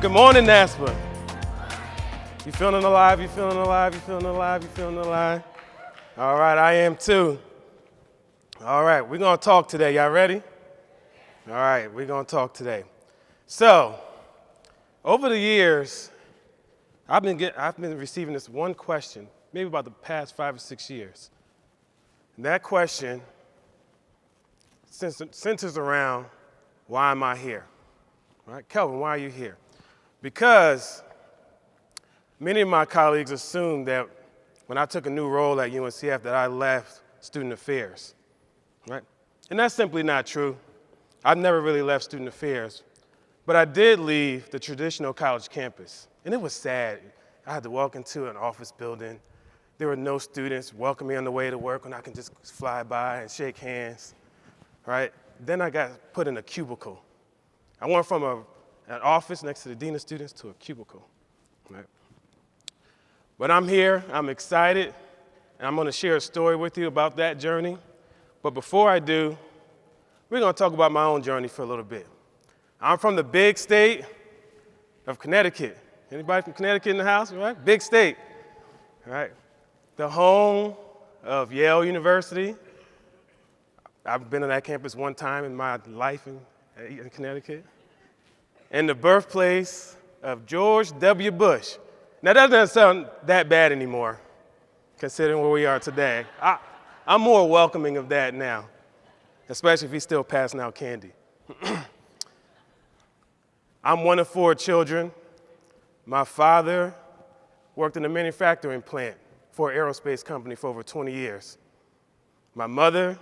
Good morning, NASPA. You feeling alive? You feeling alive? You feeling alive? You feeling alive? All right, I am too. All right, we're going to talk today. Y'all ready? All right, we're going to talk today. So, over the years, I've been receiving this one question, maybe about the past 5 or 6 years. And that question centers around, why am I here? All right, Kelvin, why are you here? Because many of my colleagues assumed that when I took a new role at UNCF that I left student affairs, right? And that's simply not true. I've never really left student affairs, but I did leave the traditional college campus. And it was sad. I had to walk into an office building. There were no students welcoming me on the way to work when I can just fly by and shake hands, right? Then I got put in a cubicle. I went from an office next to the dean of students to a cubicle, right? But I'm here, I'm excited, and I'm gonna share a story with you about that journey. But before I do, we're gonna talk about my own journey for a little bit. I'm from the big state of Connecticut. Anybody from Connecticut in the house, right? Big state, right? The home of Yale University. I've been on that campus one time in my life in Connecticut. And the birthplace of George W. Bush. Now that doesn't sound that bad anymore, considering where we are today. I'm more welcoming of that now, especially if he's still passing out candy. I'm one of 4 children. My father worked in a manufacturing plant for an aerospace company for over 20 years. My mother,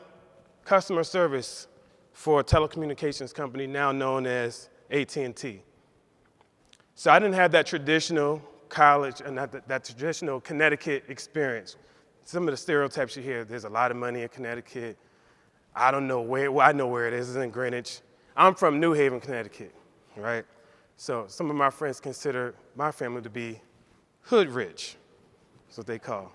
customer service for a telecommunications company now known as AT&T. So I didn't have that traditional college and that traditional Connecticut experience. Some of the stereotypes you hear, there's a lot of money in Connecticut. I don't know where, well, I know where it is, it's in Greenwich. I'm from New Haven, Connecticut, right? So some of my friends consider my family to be hood rich. That's what they call.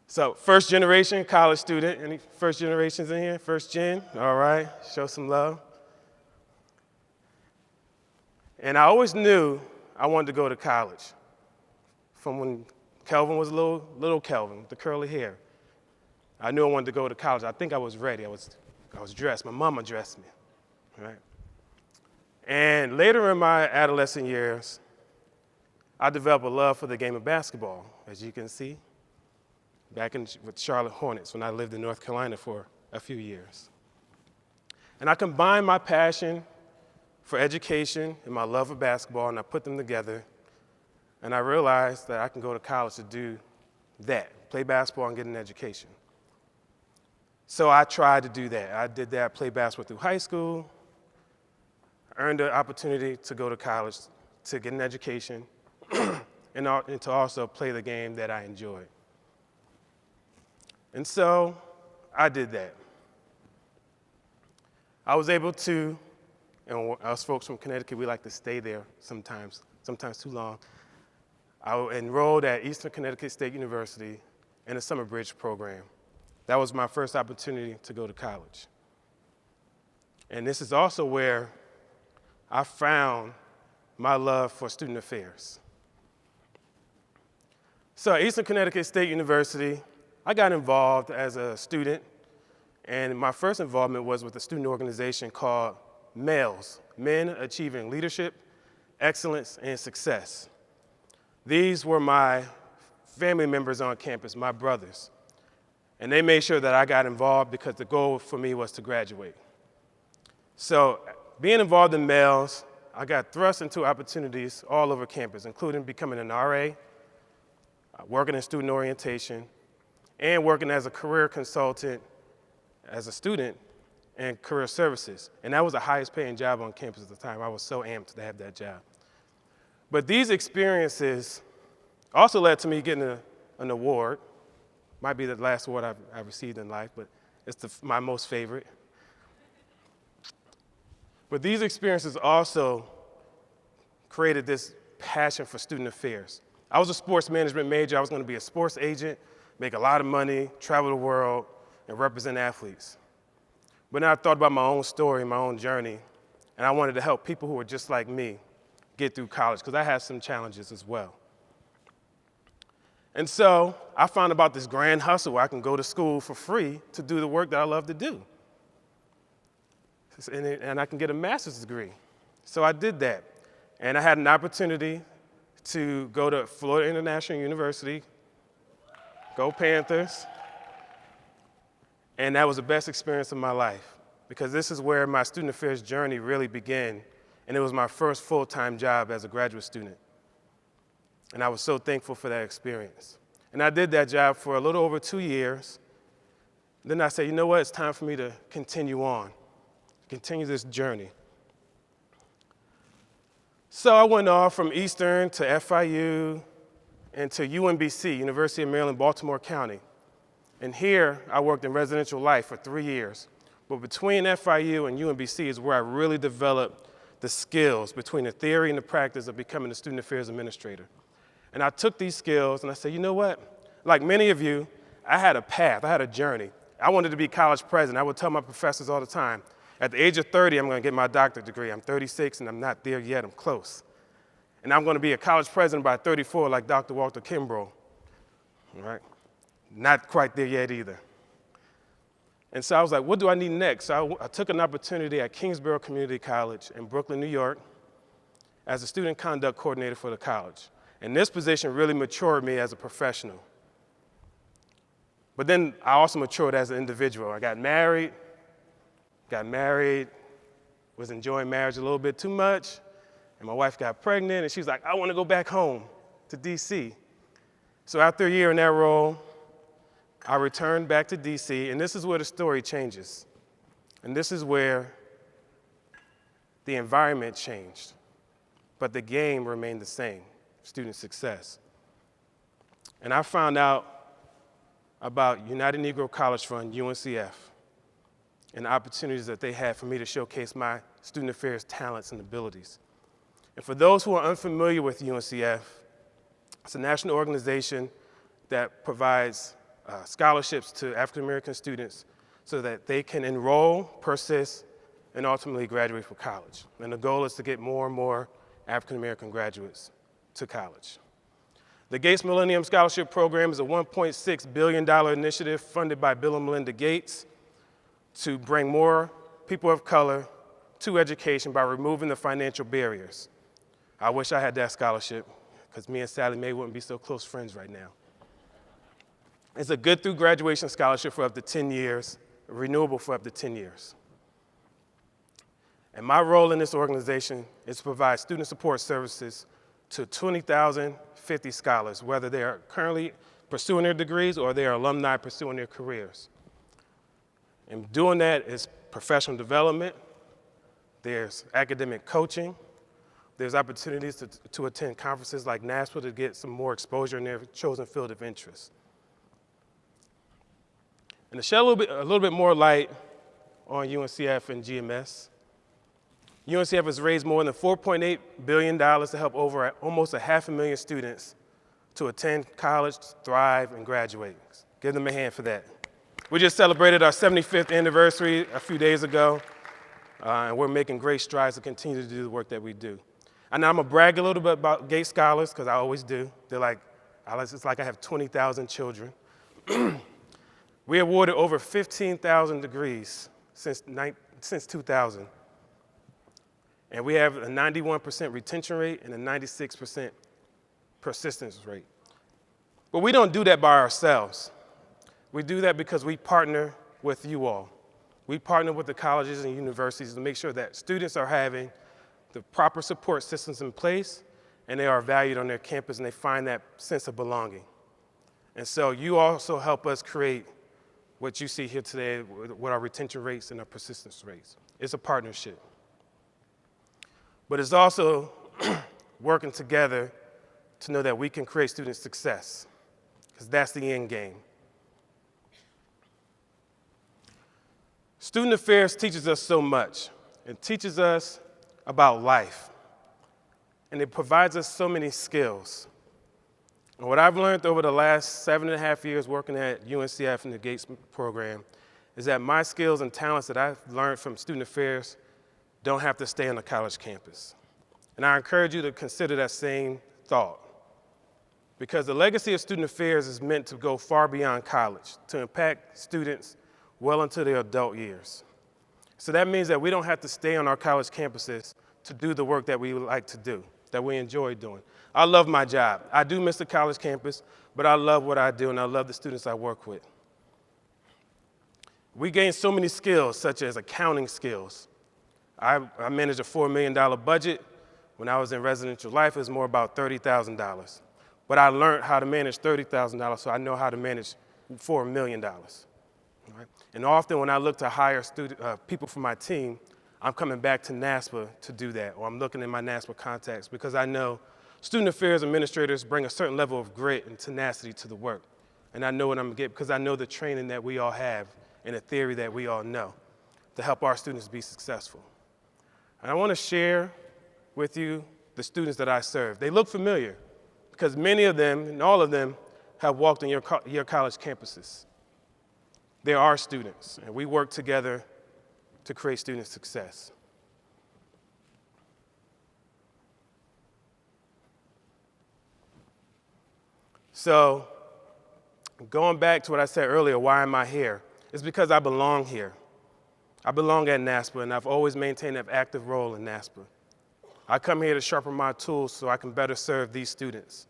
So first generation college student. Any first generations in here? First gen? All right, show some love. And I always knew I wanted to go to college. From when Kelvin was little Kelvin with the curly hair. I knew I wanted to go to college. I think I was ready. I was dressed. My mama dressed me, right? And later in my adolescent years, I developed a love for the game of basketball, as you can see, back with Charlotte Hornets when I lived in North Carolina for a few years. And I combined my passion for education and my love of basketball, and I put them together, and I realized that I can go to college to do that, play basketball and get an education. So I tried to do that. I did that, played basketball through high school, earned the opportunity to go to college to get an education, and to also play the game that I enjoyed. And so I did that. I was able to, and us folks from Connecticut, we like to stay there sometimes too long. I enrolled at Eastern Connecticut State University in a summer bridge program. That was my first opportunity to go to college. And this is also where I found my love for student affairs. So at Eastern Connecticut State University, I got involved as a student, and my first involvement was with a student organization called MELS, Men Achieving Leadership, Excellence, and Success. These were my family members on campus, my brothers. And they made sure that I got involved because the goal for me was to graduate. So being involved in MELS, I got thrust into opportunities all over campus, including becoming an RA, working in student orientation, and working as a career consultant as a student and career services. And that was the highest paying job on campus at the time. I was so amped to have that job. But these experiences also led to me getting an award. Might be the last award I've received in life, but it's my most favorite. But these experiences also created this passion for student affairs. I was a sports management major. I was going to be a sports agent, make a lot of money, travel the world, and represent athletes. But then I thought about my own story, my own journey, and And I wanted to help people who were just like me get through college, because I had some challenges as well. And so I found about this grand hustle where I can go to school for free to do the work that I love to do. And I can get a master's degree. So I did that. And I had an opportunity to go to Florida International University, go Panthers. And that was the best experience of my life, because this is where my student affairs journey really began. And it was my first full-time job as a graduate student. And I was so thankful for that experience. And I did that job for a little over 2 years. Then I said, you know what, it's time for me to continue on, continue this journey. So I went off from Eastern to FIU and to UMBC, University of Maryland, Baltimore County. And here I worked in residential life for 3 years. But between FIU and UMBC is where I really developed the skills between the theory and the practice of becoming a student affairs administrator. And I took these skills and I said, you know what? Like many of you, I had a path, I had a journey. I wanted to be college president. I would tell my professors all the time, at the age of 30, I'm going to get my doctorate degree. I'm 36 and I'm not there yet, I'm close. And I'm going to be a college president by 34 like Dr. Walter Kimbrough, all right? Not quite there yet either. And so I was like, what do I need next? So I took an opportunity at Kingsborough Community College in Brooklyn, New York, as a student conduct coordinator for the college. And this position really matured me as a professional. But then I also matured as an individual. I got married, was enjoying marriage a little bit too much, and my wife got pregnant, and she was like, I want to go back home to DC. So after a year in that role, I returned back to DC, and this is where the story changes. And this is where the environment changed, but the game remained the same, student success. And I found out about United Negro College Fund, UNCF, and the opportunities that they had for me to showcase my student affairs talents and abilities. And for those who are unfamiliar with UNCF, it's a national organization that provides scholarships to African American students so that they can enroll, persist, and ultimately graduate from college. And the goal is to get more and more African American graduates to college. The Gates Millennium Scholarship Program is a $1.6 billion initiative funded by Bill and Melinda Gates to bring more people of color to education by removing the financial barriers. I wish I had that scholarship, because me and Sally Mae wouldn't be so close friends right now. It's a good through graduation scholarship for up to 10 years, renewable for up to 10 years. And my role in this organization is to provide student support services to 20,050 scholars, whether they are currently pursuing their degrees or they are alumni pursuing their careers. And doing that is professional development, there's academic coaching, there's opportunities to attend conferences like NASPA to get some more exposure in their chosen field of interest. And to shed a little bit more light on UNCF and GMS, UNCF has raised more than $4.8 billion to help over almost 500,000 students to attend college, thrive, and graduate. Give them a hand for that. We just celebrated our 75th anniversary a few days ago, and we're making great strides to continue to do the work that we do. And I'm gonna brag a little bit about Gates Scholars, because I always do. They're like, it's like I have 20,000 children. We awarded over 15,000 degrees since 2000. And we have a 91% retention rate and a 96% persistence rate. But we don't do that by ourselves. We do that because we partner with you all. We partner with the colleges and universities to make sure that students are having the proper support systems in place, and they are valued on their campus, and they find that sense of belonging. And so you also help us create what you see here today with our retention rates and our persistence rates. It's a partnership. But it's also working together to know that we can create student success, because that's the end game. Student affairs teaches us so much. It teaches us about life, and it provides us so many skills. And what I've learned over the last 7.5 years working at UNCF and the Gates program is that my skills and talents that I've learned from student affairs don't have to stay on the college campus. And I encourage you to consider that same thought, because the legacy of student affairs is meant to go far beyond college, to impact students well into their adult years. So that means that we don't have to stay on our college campuses to do the work that we would like to do, that we enjoy doing. I love my job. I do miss the college campus, but I love what I do, and I love the students I work with. We gain so many skills, such as accounting skills. I managed a $4 million budget. When I was in residential life, it was more about $30,000. But I learned how to manage $30,000, so I know how to manage $4 million. Right? And often when I look to hire people for my team, I'm coming back to NASPA to do that, or I'm looking in my NASPA contacts, because I know student affairs administrators bring a certain level of grit and tenacity to the work. And I know what I'm gonna get because I know the training that we all have and the theory that we all know to help our students be successful. And I wanna share with you the students that I serve. They look familiar because many of them, and all of them, have walked in your college campuses. They're our students, and we work together to create student success. So, going back to what I said earlier, why am I here? It's because I belong here. I belong at NASPA, and I've always maintained an active role in NASPA. I come here to sharpen my tools so I can better serve these students.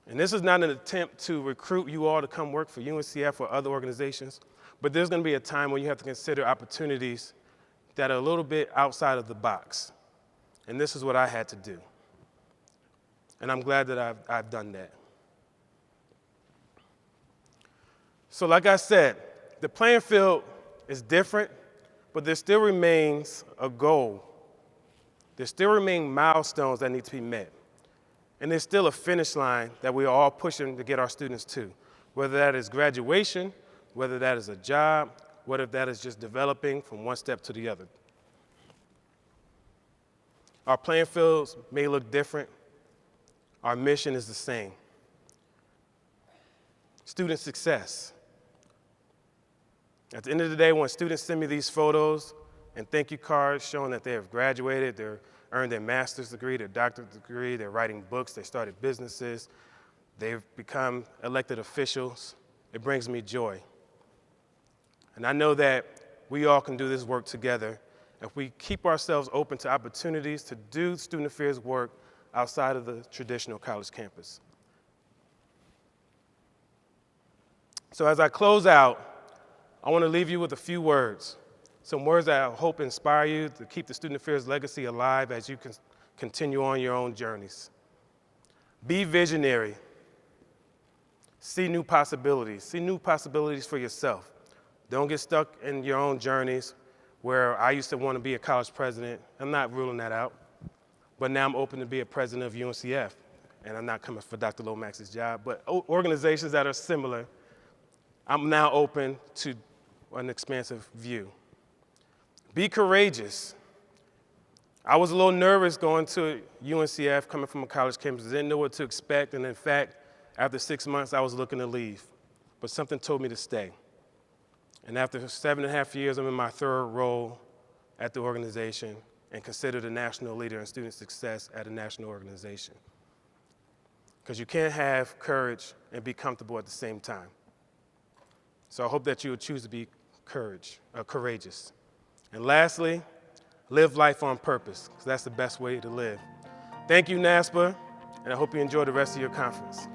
And this is not an attempt to recruit you all to come work for UNCF or other organizations, but there's going to be a time when you have to consider opportunities that are a little bit outside of the box. And this is what I had to do. And I'm glad that I've done that. So like I said, the playing field is different, but there still remains a goal. There still remain milestones that need to be met. And there's still a finish line that we are all pushing to get our students to, whether that is graduation, whether that is a job, whether that is just developing from one step to the other. Our playing fields may look different. Our mission is the same. Student success. At the end of the day, when students send me these photos and thank you cards showing that they have graduated, they've earned their master's degree, their doctorate degree, they're writing books, they started businesses, they've become elected officials, it brings me joy. And I know that we all can do this work together if we keep ourselves open to opportunities to do student affairs work outside of the traditional college campus. So as I close out, I want to leave you with a few words, some words that I hope inspire you to keep the student affairs legacy alive as you can continue on your own journeys. Be visionary. See new possibilities. See new possibilities for yourself. Don't get stuck in your own journeys where I used to want to be a college president. I'm not ruling that out. But now I'm open to be a president of UNCF. And I'm not coming for Dr. Lomax's job. But organizations that are similar, I'm now open to an expansive view. Be courageous. I was a little nervous going to UNCF, coming from a college campus. I didn't know what to expect, and in fact, after 6 months, I was looking to leave. But something told me to stay. And after 7.5 years, I'm in my third role at the organization and considered a national leader in student success at a national organization. Because you can't have courage and be comfortable at the same time. So I hope that you will choose to be courageous. And lastly, live life on purpose, because that's the best way to live. Thank you, NASPA, and I hope you enjoy the rest of your conference.